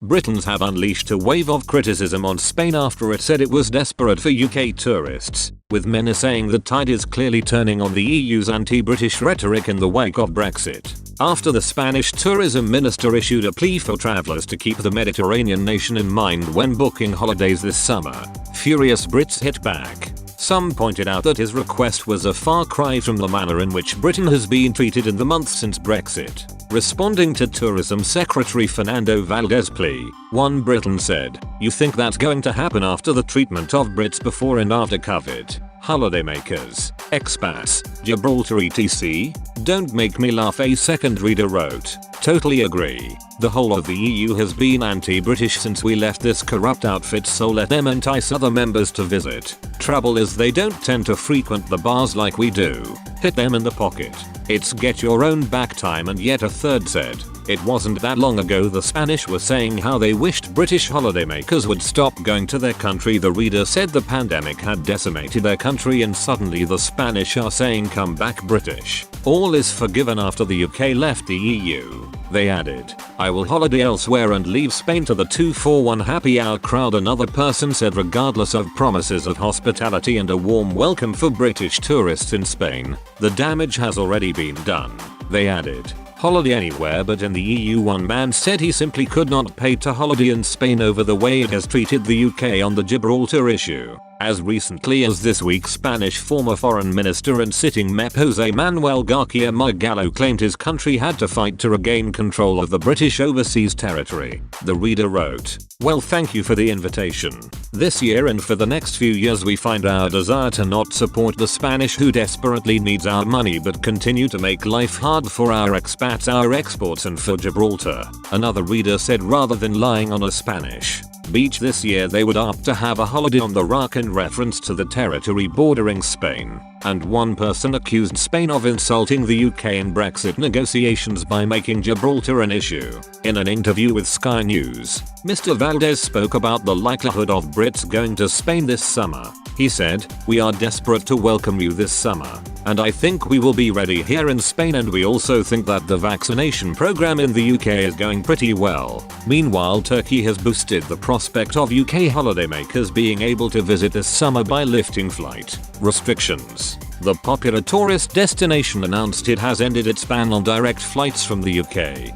Britons have unleashed a wave of criticism on Spain after it said it was desperate for UK tourists, with many saying the tide is clearly turning on the EU's anti-British rhetoric in the wake of Brexit. After the Spanish tourism minister issued a plea for travellers to keep the Mediterranean nation in mind when booking holidays this summer, furious Brits hit back. Some pointed out that his request was a far cry from the manner in which Britain has been treated in the months since Brexit. Responding to Tourism Secretary Fernando Valdez's plea, one Briton said, "You think that's going to happen after the treatment of Brits before and after COVID? Holidaymakers, expats, Gibraltar etc? Don't make me laugh," a second reader wrote. "Totally agree. The whole of the EU has been anti-British since we left this corrupt outfit, so let them entice other members to visit. Trouble is they don't tend to frequent the bars like we do. Hit them in the pocket. It's get your own back time." And yet a third said, "It wasn't that long ago the Spanish were saying how they wished British holidaymakers would stop going to their country." The reader said the pandemic had decimated their country and suddenly the Spanish are saying come back British. All is forgiven after the UK left the EU. They added, "I will holiday elsewhere and leave Spain to the 241 happy hour crowd." Another person said regardless of promises of hospitality and a warm welcome for British tourists in Spain, the damage has already been done. They added, "Holiday anywhere but in the EU." One man said he simply could not pay to holiday in Spain over the way it has treated the UK on the Gibraltar issue. As recently as this week, Spanish former foreign minister and sitting MEP José Manuel García Margallo claimed his country had to fight to regain control of the British overseas territory. The reader wrote, "Well, thank you for the invitation. This year and for the next few years we find our desire to not support the Spanish who desperately needs our money but continue to make life hard for our expats, our exports and for Gibraltar." Another reader said rather than lying on a Spanish beach this year they would opt to have a holiday on the Rock in reference to the territory bordering Spain. And one person accused Spain of insulting the UK in Brexit negotiations by making Gibraltar an issue. In an interview with Sky News, Mr. Valdez spoke about the likelihood of Brits going to Spain this summer. He said, "We are desperate to welcome you this summer, and I think we will be ready here in Spain, and we also think that the vaccination program in the UK is going pretty well." Meanwhile, Turkey has boosted the prospect of UK holidaymakers being able to visit this summer by lifting flight restrictions. The popular tourist destination announced it has ended its ban on direct flights from the UK.